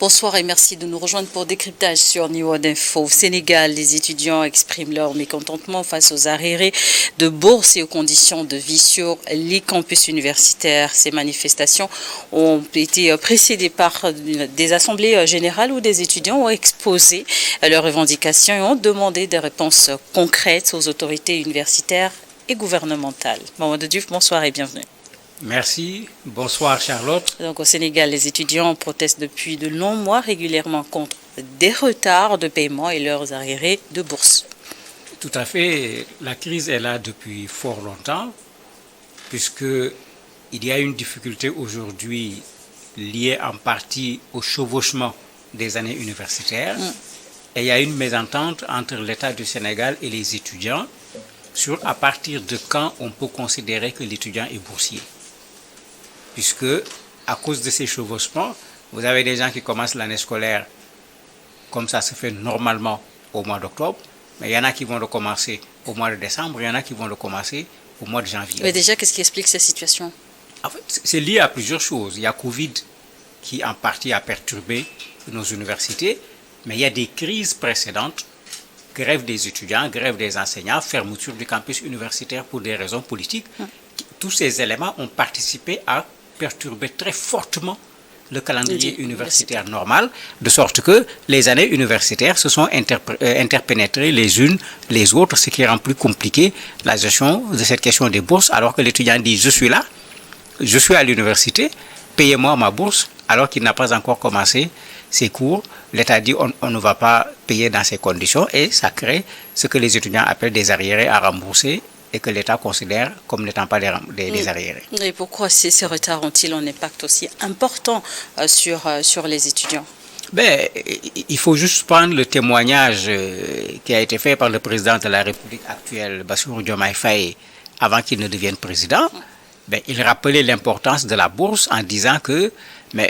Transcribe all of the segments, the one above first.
Bonsoir et merci de nous rejoindre pour décryptage sur Niveau d'Info. Au Sénégal, les étudiants expriment leur mécontentement face aux arriérés de bourse et aux conditions de vie sur les campus universitaires. Ces manifestations ont été précédées par des assemblées générales où des étudiants ont exposé leurs revendications et ont demandé des réponses concrètes aux autorités universitaires et gouvernementales. Mamadou Diouf, bonsoir et bienvenue. Merci. Bonsoir Charlotte. Donc au Sénégal, les étudiants protestent depuis de longs mois régulièrement contre des retards de paiement et leurs arriérés de bourse. Tout à fait. La crise est là depuis fort longtemps, puisqu'il y a une difficulté aujourd'hui liée en partie au chevauchement des années universitaires. Et il y a une mésentente entre l'État du Sénégal et les étudiants sur à partir de quand on peut considérer que l'étudiant est boursier. Puisque, à cause de ces chevauchements, vous avez des gens qui commencent l'année scolaire comme ça se fait normalement au mois d'octobre, mais il y en a qui vont le commencer au mois de décembre, il y en a qui vont le commencer au mois de janvier. Mais déjà, qu'est-ce qui explique cette situation? En fait, c'est lié à plusieurs choses. Il y a Covid qui en partie a perturbé nos universités, mais il y a des crises précédentes, grève des étudiants, grève des enseignants, fermeture du campus universitaire pour des raisons politiques. Tous ces éléments ont participé à perturber très fortement le calendrier universitaire normal, de sorte que les années universitaires se sont interpénétrées les unes les autres, ce qui rend plus compliqué la gestion de cette question des bourses, alors que l'étudiant dit « je suis là, je suis à l'université, payez-moi ma bourse », alors qu'il n'a pas encore commencé ses cours. L'État dit on ne va pas payer dans ces conditions et ça crée ce que les étudiants appellent des arriérés à rembourser et que l'État considère comme n'étant pas des arriérés. Et pourquoi ces retards ont-ils un impact aussi important sur les étudiants? Il faut juste prendre le témoignage qui a été fait par le président de la République actuelle, Bassirou Diomaye Faye, avant qu'il ne devienne président. Il rappelait l'importance de la bourse en disant que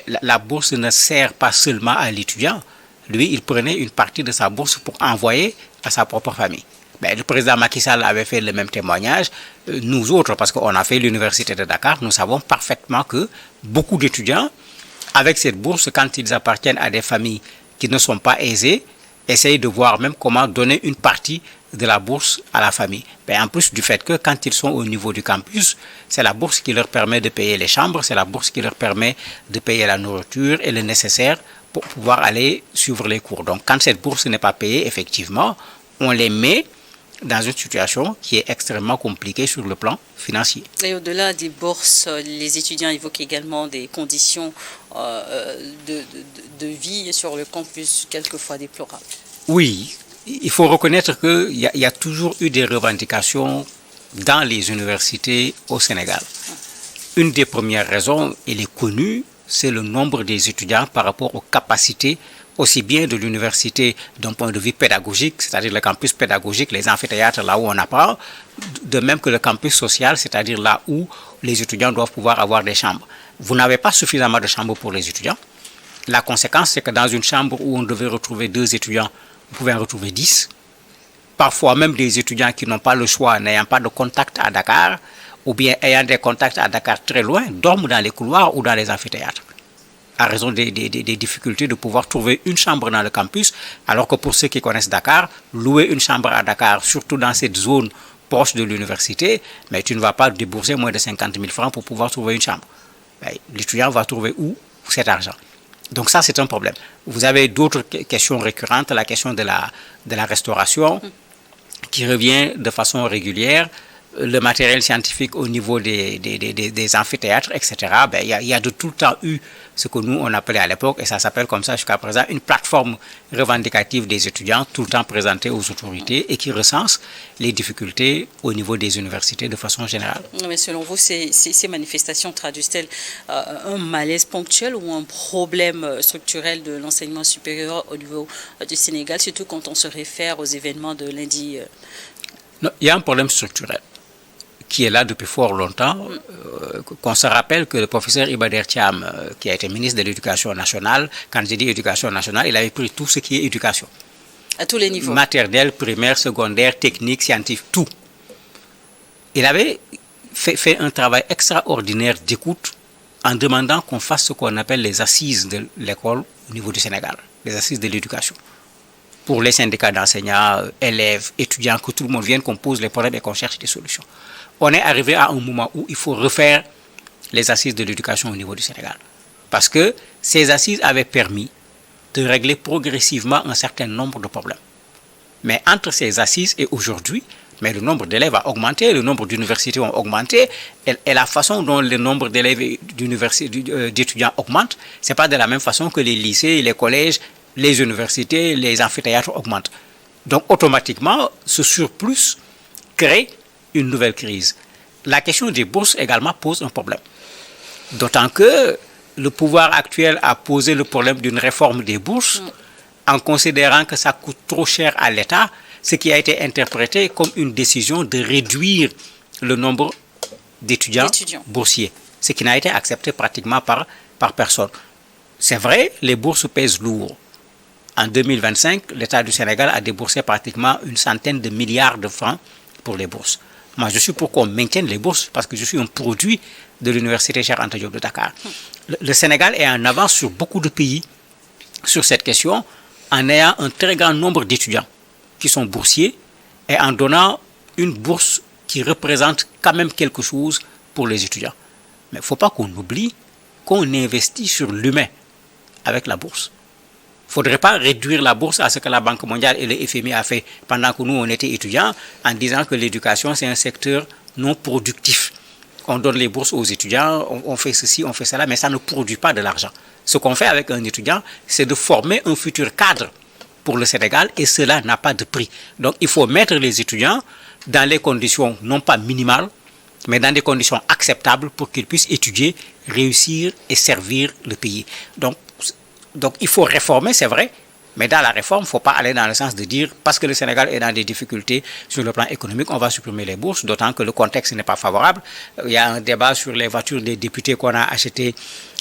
la bourse ne sert pas seulement à l'étudiant. Lui, il prenait une partie de sa bourse pour envoyer à sa propre famille. Le président Macky Sall avait fait le même témoignage. Nous autres, parce qu'on a fait l'université de Dakar, nous savons parfaitement que beaucoup d'étudiants, avec cette bourse, quand ils appartiennent à des familles qui ne sont pas aisées, essayent de voir même comment donner une partie de la bourse à la famille. En plus du fait que quand ils sont au niveau du campus, c'est la bourse qui leur permet de payer les chambres, c'est la bourse qui leur permet de payer la nourriture et le nécessaire pour pouvoir aller suivre les cours. Donc quand cette bourse n'est pas payée, effectivement, on les met dans une situation qui est extrêmement compliquée sur le plan financier. Et au-delà des bourses, les étudiants évoquent également des conditions de vie sur le campus quelquefois déplorables. Oui, il faut reconnaître qu'il y a toujours eu des revendications dans les universités au Sénégal. Une des premières raisons, elle est connue, c'est le nombre des étudiants par rapport aux capacités aussi bien de l'université d'un point de vue pédagogique, c'est-à-dire le campus pédagogique, les amphithéâtres là où on apprend, de même que le campus social, c'est-à-dire là où les étudiants doivent pouvoir avoir des chambres. Vous n'avez pas suffisamment de chambres pour les étudiants. La conséquence, c'est que dans une chambre où on devait retrouver 2 étudiants, vous pouvez en retrouver 10. Parfois même des étudiants qui n'ont pas le choix, n'ayant pas de contact à Dakar, ou bien ayant des contacts à Dakar très loin, dorment dans les couloirs ou dans les amphithéâtres, à raison des difficultés de pouvoir trouver une chambre dans le campus, alors que pour ceux qui connaissent Dakar, louer une chambre à Dakar, surtout dans cette zone proche de l'université, mais tu ne vas pas débourser moins de 50 000 francs pour pouvoir trouver une chambre. L'étudiant va trouver où cet argent? Donc ça, c'est un problème. Vous avez d'autres questions récurrentes, la question de la restauration, qui revient de façon régulière, le matériel scientifique au niveau des amphithéâtres, etc. Il y a de tout le temps eu ce que nous, on appelait à l'époque, et ça s'appelle comme ça jusqu'à présent, une plateforme revendicative des étudiants, tout le temps présentée aux autorités et qui recense les difficultés au niveau des universités de façon générale. Mais selon vous, ces manifestations traduisent-elles un malaise ponctuel ou un problème structurel de l'enseignement supérieur au niveau du Sénégal, surtout quand on se réfère aux événements de lundi? Non, il y a un problème structurel qui est là depuis fort longtemps, qu'on se rappelle que le professeur Iba Der Thiam, qui a été ministre de l'Éducation nationale, quand j'ai dit Éducation nationale, il avait pris tout ce qui est éducation. À tous les niveaux. Maternelle, primaire, secondaire, technique, scientifique, tout. Il avait fait un travail extraordinaire d'écoute en demandant qu'on fasse ce qu'on appelle les assises de l'école au niveau du Sénégal, les assises de l'éducation. Pour les syndicats d'enseignants, élèves, étudiants, que tout le monde vienne, qu'on pose les problèmes et qu'on cherche des solutions. On est arrivé à un moment où il faut refaire les assises de l'éducation au niveau du Sénégal. Parce que ces assises avaient permis de régler progressivement un certain nombre de problèmes. Mais entre ces assises et aujourd'hui, mais le nombre d'élèves a augmenté, le nombre d'universités ont augmenté, et la façon dont le nombre d'élèves et d'étudiants augmente, ce n'est pas de la même façon que les lycées, les collèges, les universités, les amphithéâtres augmentent. Donc automatiquement, ce surplus crée une nouvelle crise. La question des bourses également pose un problème. D'autant que le pouvoir actuel a posé le problème d'une réforme des bourses en considérant que ça coûte trop cher à l'État, ce qui a été interprété comme une décision de réduire le nombre d'étudiants boursiers, ce qui n'a été accepté pratiquement par personne. C'est vrai, les bourses pèsent lourd. En 2025, l'État du Sénégal a déboursé pratiquement une centaine de milliards de francs pour les bourses. Moi, je suis pour qu'on maintienne les bourses parce que je suis un produit de l'Université Cheikh Anta Diop de Dakar. Le Sénégal est en avance sur beaucoup de pays sur cette question en ayant un très grand nombre d'étudiants qui sont boursiers et en donnant une bourse qui représente quand même quelque chose pour les étudiants. Mais il ne faut pas qu'on oublie qu'on investit sur l'humain avec la bourse. Il ne faudrait pas réduire la bourse à ce que la Banque mondiale et le FMI a fait pendant que nous, on était étudiants, en disant que l'éducation, c'est un secteur non productif. On donne les bourses aux étudiants, on fait ceci, on fait cela, mais ça ne produit pas de l'argent. Ce qu'on fait avec un étudiant, c'est de former un futur cadre pour le Sénégal et cela n'a pas de prix. Donc il faut mettre les étudiants dans les conditions non pas minimales, mais dans des conditions acceptables pour qu'ils puissent étudier, réussir et servir le pays. Donc il faut réformer, c'est vrai, mais dans la réforme, il ne faut pas aller dans le sens de dire, parce que le Sénégal est dans des difficultés sur le plan économique, on va supprimer les bourses, d'autant que le contexte n'est pas favorable. Il y a un débat sur les voitures des députés qu'on a achetées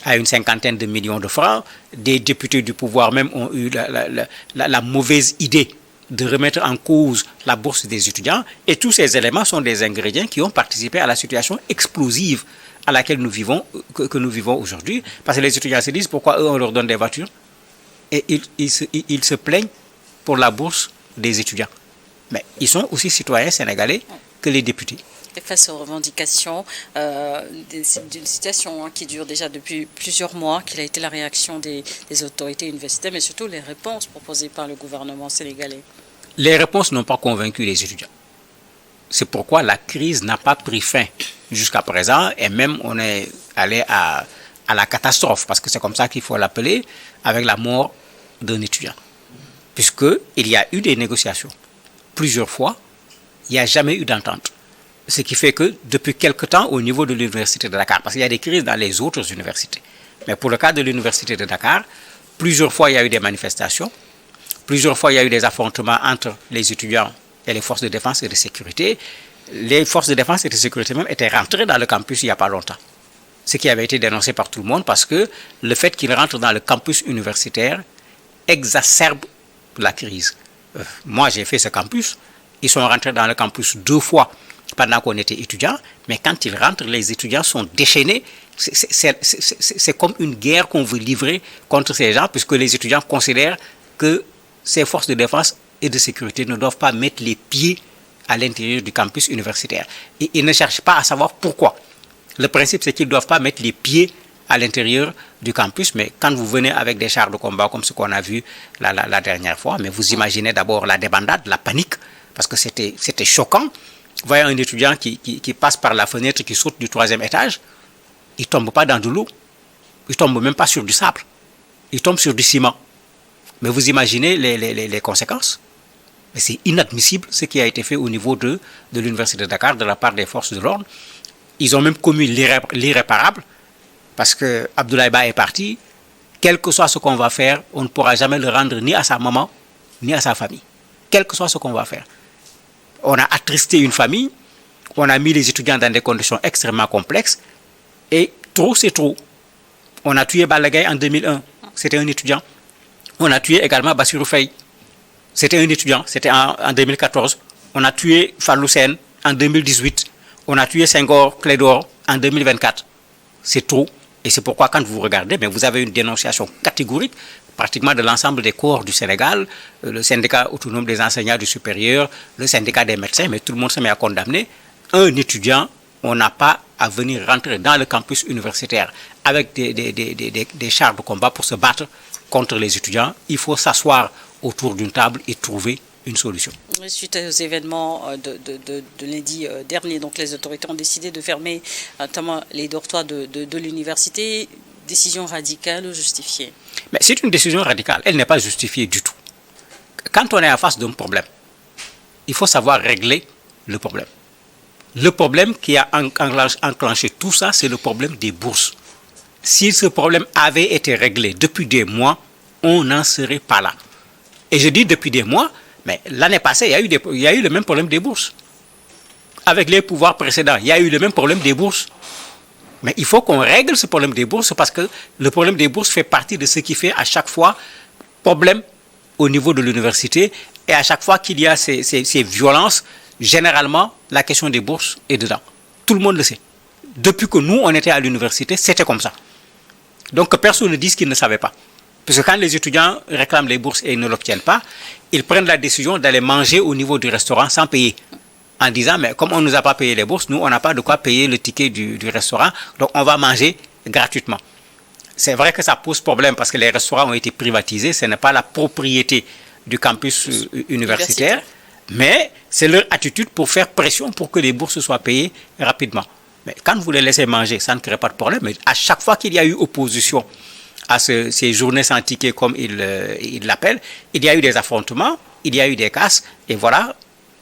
à une cinquantaine de millions de francs. Des députés du pouvoir même ont eu la mauvaise idée de remettre en cause la bourse des étudiants. Et tous ces éléments sont des ingrédients qui ont participé à la situation explosive à laquelle nous vivons, que nous vivons aujourd'hui. Parce que les étudiants se disent pourquoi eux on leur donne des voitures et ils se plaignent pour la bourse des étudiants. Mais ils sont aussi citoyens sénégalais que les députés. Et face aux revendications d'une situation qui dure déjà depuis plusieurs mois, quelle a été la réaction des autorités universitaires, mais surtout les réponses proposées par le gouvernement sénégalais? Les réponses n'ont pas convaincu les étudiants. C'est pourquoi la crise n'a pas pris fin jusqu'à présent, et même on est allé à la catastrophe, parce que c'est comme ça qu'il faut l'appeler, avec la mort d'un étudiant. Puisqu'il y a eu des négociations plusieurs fois, il n'y a jamais eu d'entente. Ce qui fait que depuis quelque temps, au niveau de l'université de Dakar, parce qu'il y a des crises dans les autres universités, mais pour le cas de l'université de Dakar, plusieurs fois il y a eu des manifestations, plusieurs fois il y a eu des affrontements entre les étudiants et les forces de défense et de sécurité. Les forces de défense et de sécurité même étaient rentrées dans le campus il n'y a pas longtemps. Ce qui avait été dénoncé par tout le monde parce que le fait qu'ils rentrent dans le campus universitaire exacerbe la crise. Moi, j'ai fait ce campus. Ils sont rentrés dans le campus 2 fois pendant qu'on était étudiants, mais quand ils rentrent, les étudiants sont déchaînés. C'est comme une guerre qu'on veut livrer contre ces gens, puisque les étudiants considèrent que ces forces de défense et de sécurité ne doivent pas mettre les pieds à l'intérieur du campus universitaire. Et ils ne cherchent pas à savoir pourquoi. Le principe, c'est qu'ils ne doivent pas mettre les pieds à l'intérieur du campus, mais quand vous venez avec des chars de combat comme ce qu'on a vu la dernière fois, mais vous imaginez d'abord la débandade, la panique, parce que c'était choquant. Voyez un étudiant qui passe par la fenêtre, qui saute du 3e étage, il ne tombe pas dans de l'eau, il ne tombe même pas sur du sable, il tombe sur du ciment. Mais vous imaginez les conséquences. Mais c'est inadmissible ce qui a été fait au niveau de l'Université de Dakar de la part des forces de l'ordre. Ils ont même commis l'irréparable parce que Abdoulaye Ba est parti. Quel que soit ce qu'on va faire, on ne pourra jamais le rendre ni à sa maman, ni à sa famille. Quel que soit ce qu'on va faire. On a attristé une famille, on a mis les étudiants dans des conditions extrêmement complexes et trop c'est trop. On a tué Balagay en 2001, c'était un étudiant. On a tué également Bassirou Faye, c'était un étudiant, c'était en 2014. On a tué Fallou Sène en 2018. On a tué Senghor Clédor en 2024. C'est trop. Et c'est pourquoi quand vous regardez, mais vous avez une dénonciation catégorique pratiquement de l'ensemble des corps du Sénégal, le syndicat autonome des enseignants du supérieur, le syndicat des médecins, mais tout le monde se met à condamner. Un étudiant, on n'a pas à venir rentrer dans le campus universitaire avec des chars de combat pour se battre contre les étudiants. Il faut s'asseoir autour d'une table et trouver une solution. Suite aux événements de lundi dernier, donc les autorités ont décidé de fermer notamment les dortoirs de l'université. Décision radicale ou justifiée? Mais c'est une décision radicale, elle n'est pas justifiée du tout. Quand on est en face d'un problème, il faut savoir régler le problème. Le problème qui a enclenché tout ça, c'est le problème des bourses. Si ce problème avait été réglé depuis des mois, on n'en serait pas là. Et je dis depuis des mois, mais l'année passée, il y a eu le même problème des bourses. Avec les pouvoirs précédents, il y a eu le même problème des bourses. Mais il faut qu'on règle ce problème des bourses parce que le problème des bourses fait partie de ce qui fait à chaque fois problème au niveau de l'université. Et à chaque fois qu'il y a ces violences, généralement, la question des bourses est dedans. Tout le monde le sait. Depuis que nous, on était à l'université, c'était comme ça. Donc, que personne ne dise qu'il ne savait pas. Parce que quand les étudiants réclament les bourses et ne l'obtiennent pas, ils prennent la décision d'aller manger au niveau du restaurant sans payer. En disant, mais comme on ne nous a pas payé les bourses, nous, on n'a pas de quoi payer le ticket du restaurant, donc on va manger gratuitement. C'est vrai que ça pose problème parce que les restaurants ont été privatisés, ce n'est pas la propriété du campus universitaire, mais c'est leur attitude pour faire pression pour que les bourses soient payées rapidement. Mais quand vous les laissez manger, ça ne crée pas de problème. Mais à chaque fois qu'il y a eu opposition à ces journées sans ticket, comme ils l'appellent, il y a eu des affrontements, il y a eu des casses, et voilà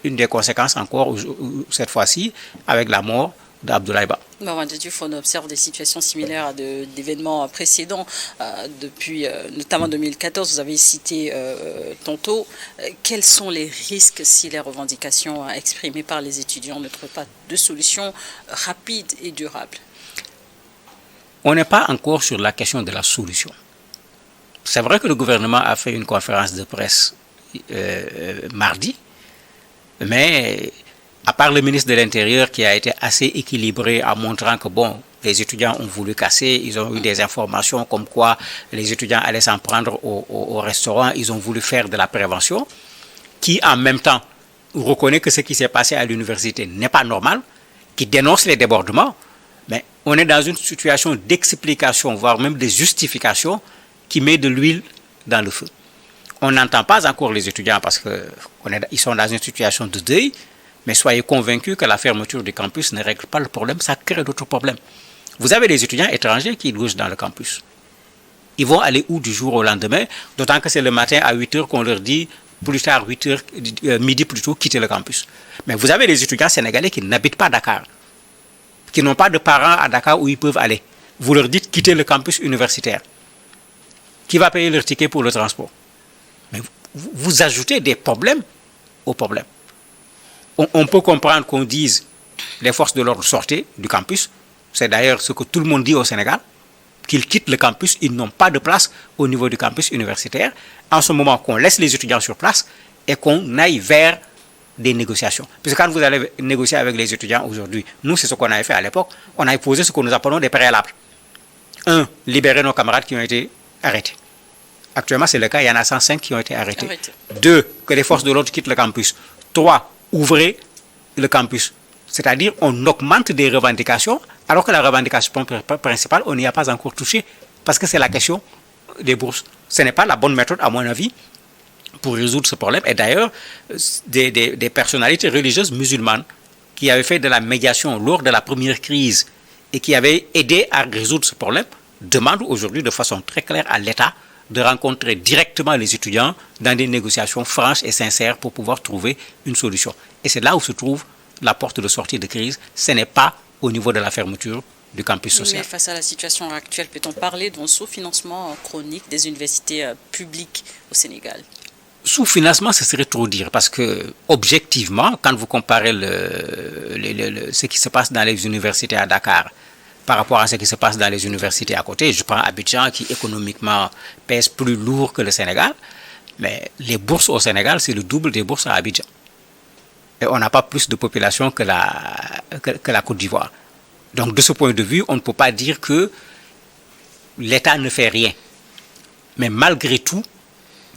une des conséquences encore, cette fois-ci, avec la mort d'Abdoulaye Ba. Mamadou Diouf, on observe des situations similaires à d'événements précédents, depuis notamment 2014, vous avez cité tantôt. Quels sont les risques si les revendications exprimées par les étudiants ne trouvent pas de solution rapide et durable? On n'est pas encore sur la question de la solution. C'est vrai que le gouvernement a fait une conférence de presse mardi, mais à part le ministre de l'Intérieur qui a été assez équilibré en montrant que bon, les étudiants ont voulu casser, ils ont eu des informations comme quoi les étudiants allaient s'en prendre au restaurant, ils ont voulu faire de la prévention, qui en même temps reconnaît que ce qui s'est passé à l'université n'est pas normal, qui dénonce les débordements, mais on est dans une situation d'explication, voire même de justification, qui met de l'huile dans le feu. On n'entend pas encore les étudiants parce qu'ils sont dans une situation de deuil, mais soyez convaincus que la fermeture du campus ne règle pas le problème, ça crée d'autres problèmes. Vous avez des étudiants étrangers qui logent dans le campus. Ils vont aller où du jour au lendemain, d'autant que c'est le matin à 8h qu'on leur dit, plus tard 8h, midi plutôt, quitter le campus. Mais vous avez des étudiants sénégalais qui n'habitent pas à Dakar, qui n'ont pas de parents à Dakar où ils peuvent aller. Vous leur dites quitter le campus universitaire. Qui va payer leur ticket pour le transport? Mais vous ajoutez des problèmes aux problèmes. On peut comprendre qu'on dise les forces de l'ordre sortez du campus. C'est d'ailleurs ce que tout le monde dit au Sénégal, qu'ils quittent le campus, ils n'ont pas de place au niveau du campus universitaire. En ce moment, qu'on laisse les étudiants sur place et qu'on aille vers des négociations. Parce que quand vous allez négocier avec les étudiants aujourd'hui, nous, c'est ce qu'on avait fait à l'époque, on avait posé ce que nous appelons des préalables. 1. Libérer nos camarades qui ont été arrêtés. Actuellement, c'est le cas, il y en a 105 qui ont été arrêtés. 2. Que les forces de l'ordre quittent le campus. 3. Ouvrez le campus. C'est-à-dire, on augmente des revendications, alors que la revendication principale, on n'y a pas encore touché, parce que c'est la question des bourses. Ce n'est pas la bonne méthode, à mon avis, pour résoudre ce problème. Et d'ailleurs, des personnalités religieuses musulmanes qui avaient fait de la médiation lors de la première crise et qui avaient aidé à résoudre ce problème, demandent aujourd'hui de façon très claire à l'État de rencontrer directement les étudiants dans des négociations franches et sincères pour pouvoir trouver une solution. Et c'est là où se trouve la porte de sortie de crise. Ce n'est pas au niveau de la fermeture du campus social. Mais face à la situation actuelle, peut-on parler d'un sous-financement chronique des universités publiques au Sénégal? Sous-financement, ce serait trop dire, parce que, objectivement, quand vous comparez ce qui se passe dans les universités à Dakar par rapport à ce qui se passe dans les universités à côté, je prends Abidjan qui économiquement pèse plus lourd que le Sénégal, mais les bourses au Sénégal, c'est le double des bourses à Abidjan. Et on n'a pas plus de population que la Côte d'Ivoire. Donc, de ce point de vue, on ne peut pas dire qu'il l'État ne fait rien. Mais malgré tout,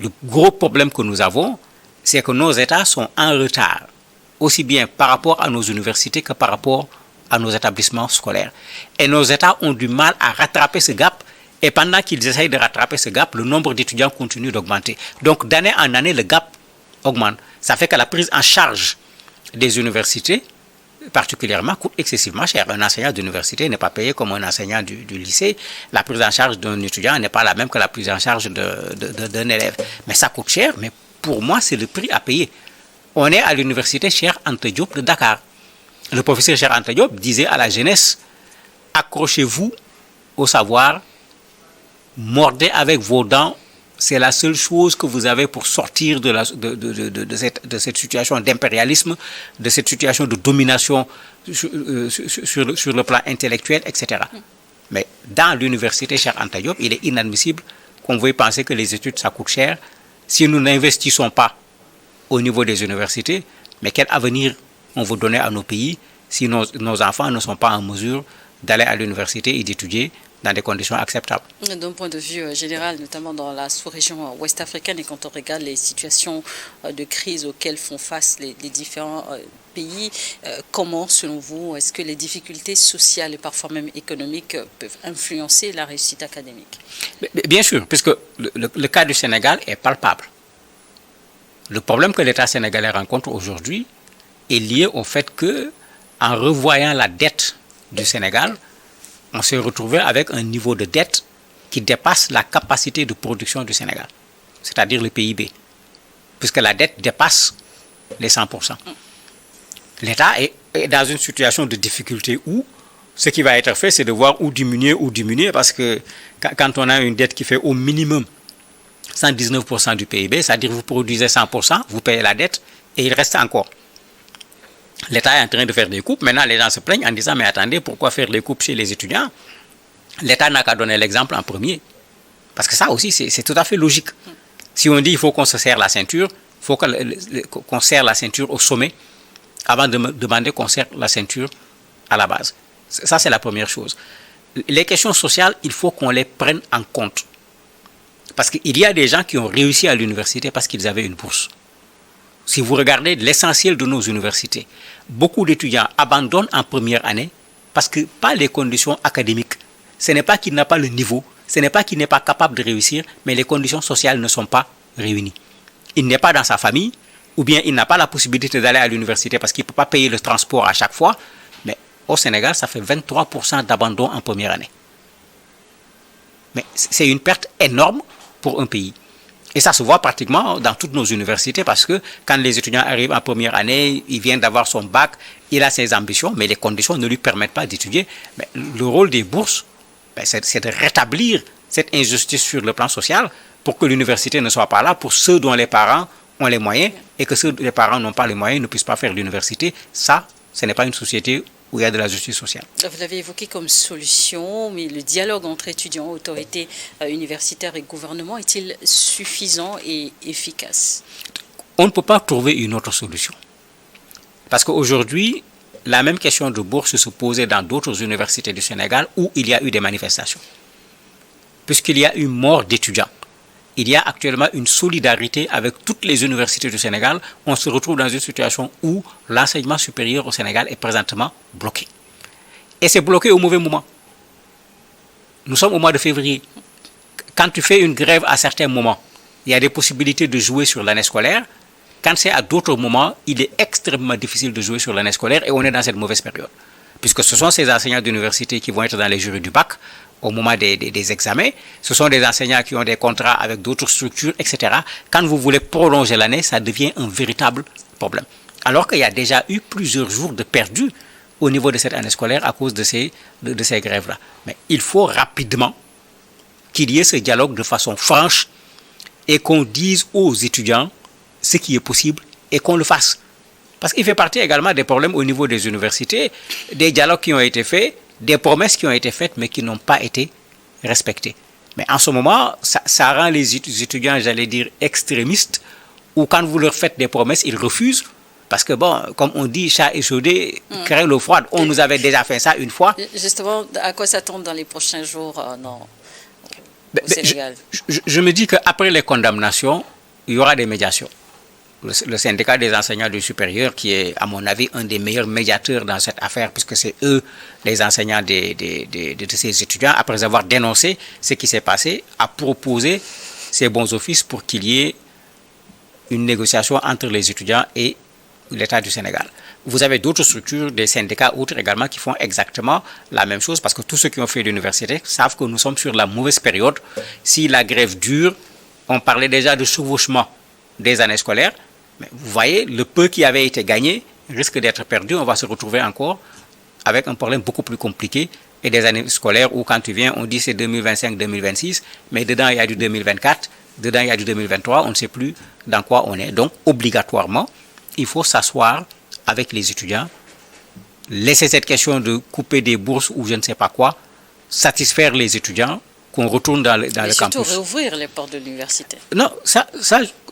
le gros problème que nous avons, c'est que nos États sont en retard, aussi bien par rapport à nos universités que par rapport à nos établissements scolaires. Et nos États ont du mal à rattraper ce gap. Et pendant qu'ils essayent de rattraper ce gap, le nombre d'étudiants continue d'augmenter. Donc d'année en année, le gap augmente. Ça fait que la prise en charge des universités, particulièrement, coûte excessivement cher. Un enseignant d'université n'est pas payé comme un enseignant du lycée. La prise en charge d'un étudiant n'est pas la même que la prise en charge d'un élève. Mais ça coûte cher, mais pour moi, c'est le prix à payer. On est à l'université Cheikh Anta Diop de Dakar. Le professeur Cheikh Anta Diop disait à la jeunesse, accrochez-vous au savoir, mordez avec vos dents, c'est la seule chose que vous avez pour sortir de cette situation d'impérialisme, de cette situation de domination sur le plan intellectuel, etc. Mais dans l'université Cheikh Anta Diop, il est inadmissible qu'on veuille penser que les études, ça coûte cher. Si nous n'investissons pas au niveau des universités, mais quel avenir on veut donner à nos pays si nos enfants ne sont pas en mesure d'aller à l'université et d'étudier dans des conditions acceptables. D'un point de vue général, notamment dans la sous-région ouest-africaine, et quand on regarde les situations de crise auxquelles font face les différents pays, comment, selon vous, est-ce que les difficultés sociales et parfois même économiques peuvent influencer la réussite académique? Bien sûr, puisque le cas du Sénégal est palpable. Le problème que l'État sénégalais rencontre aujourd'hui est lié au fait que, en revoyant la dette du Sénégal, on s'est retrouvé avec un niveau de dette qui dépasse la capacité de production du Sénégal, c'est-à-dire le PIB, puisque la dette dépasse les 100%. L'État est dans une situation de difficulté où ce qui va être fait, c'est de voir où diminuer, parce que quand on a une dette qui fait au minimum 119% du PIB, c'est-à-dire vous produisez 100%, vous payez la dette, et il reste encore. L'État est en train de faire des coupes. Maintenant, les gens se plaignent en disant, mais attendez, pourquoi faire des coupes chez les étudiants? L'État n'a qu'à donner l'exemple en premier. Parce que ça aussi, c'est tout à fait logique. Si on dit qu'il faut qu'on se serre la ceinture, il faut qu'on serre la ceinture au sommet avant de demander qu'on serre la ceinture à la base. Ça, c'est la première chose. Les questions sociales, il faut qu'on les prenne en compte. Parce qu'il y a des gens qui ont réussi à l'université parce qu'ils avaient une bourse. Si vous regardez l'essentiel de nos universités, beaucoup d'étudiants abandonnent en première année parce que pas les conditions académiques. Ce n'est pas qu'il n'a pas le niveau, ce n'est pas qu'il n'est pas capable de réussir, mais les conditions sociales ne sont pas réunies. Il n'est pas dans sa famille, ou bien il n'a pas la possibilité d'aller à l'université parce qu'il ne peut pas payer le transport à chaque fois. Mais au Sénégal, ça fait 23% d'abandon en première année. Mais c'est une perte énorme pour un pays. Et ça se voit pratiquement dans toutes nos universités parce que quand les étudiants arrivent en première année, ils viennent d'avoir son bac, il a ses ambitions, mais les conditions ne lui permettent pas d'étudier. Mais le rôle des bourses, c'est de rétablir cette injustice sur le plan social pour que l'université ne soit pas là pour ceux dont les parents ont les moyens et que ceux dont les parents n'ont pas les moyens ne puissent pas faire l'université. Ça, ce n'est pas une société où il y a de la justice sociale. Vous l'avez évoqué comme solution, mais le dialogue entre étudiants, autorités universitaires et gouvernement est-il suffisant et efficace? On ne peut pas trouver une autre solution. Parce qu'aujourd'hui, la même question de bourse se posait dans d'autres universités du Sénégal où il y a eu des manifestations. Puisqu'il y a eu mort d'étudiants, il y a actuellement une solidarité avec toutes les universités du Sénégal. On se retrouve dans une situation où l'enseignement supérieur au Sénégal est présentement bloqué. Et c'est bloqué au mauvais moment. Nous sommes au mois de février. Quand tu fais une grève à certains moments, il y a des possibilités de jouer sur l'année scolaire. Quand c'est à d'autres moments, il est extrêmement difficile de jouer sur l'année scolaire et on est dans cette mauvaise période. Puisque ce sont ces enseignants d'université qui vont être dans les jurys du bac au moment des examens. Ce sont des enseignants qui ont des contrats avec d'autres structures, etc. Quand vous voulez prolonger l'année, ça devient un véritable problème. Alors qu'il y a déjà eu plusieurs jours de perdus au niveau de cette année scolaire à cause de ces grèves-là. Mais il faut rapidement qu'il y ait ce dialogue de façon franche et qu'on dise aux étudiants ce qui est possible et qu'on le fasse. Parce qu'il fait partie également des problèmes au niveau des universités, des dialogues qui ont été faits, des promesses qui ont été faites mais qui n'ont pas été respectées. Mais en ce moment, ça rend les étudiants, j'allais dire, extrémistes, ou quand vous leur faites des promesses, ils refusent. Parce que bon, comme on dit, chat échaudé crée l'eau froide. On nous avait déjà fait ça une fois. Justement, à quoi s'attendre dans les prochains jours au Sénégal? Je me dis qu'après les condamnations, il y aura des médiations. Le syndicat des enseignants du supérieur, qui est, à mon avis, un des meilleurs médiateurs dans cette affaire, puisque c'est eux, les enseignants de ces étudiants, après avoir dénoncé ce qui s'est passé, a proposé ses bons offices pour qu'il y ait une négociation entre les étudiants et l'État du Sénégal. Vous avez d'autres structures, des syndicats autres également, qui font exactement la même chose, parce que tous ceux qui ont fait l'université savent que nous sommes sur la mauvaise période. Si la grève dure, on parlait déjà de chevauchement des années scolaires. Mais vous voyez, le peu qui avait été gagné risque d'être perdu. On va se retrouver encore avec un problème beaucoup plus compliqué et des années scolaires où quand tu viens, on dit c'est 2025-2026, mais dedans il y a du 2024, dedans il y a du 2023, on ne sait plus dans quoi on est. Donc obligatoirement, il faut s'asseoir avec les étudiants, laisser cette question de couper des bourses ou je ne sais pas quoi, satisfaire les étudiants, qu'on retourne dans le campus. Surtout réouvrir les portes de l'université. Non, ça,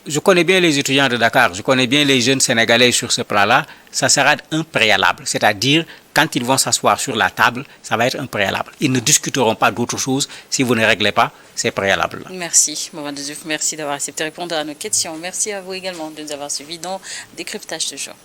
je connais bien les étudiants de Dakar, je connais bien les jeunes Sénégalais sur ce plan-là. Ça sera un préalable, c'est-à-dire quand ils vont s'asseoir sur la table, ça va être un préalable. Ils ne discuteront pas d'autre chose si vous ne réglez pas ces préalables-là. Merci, Mamadou Diouf, merci d'avoir accepté de répondre à nos questions. Merci à vous également de nous avoir suivis dans Décryptage de jour.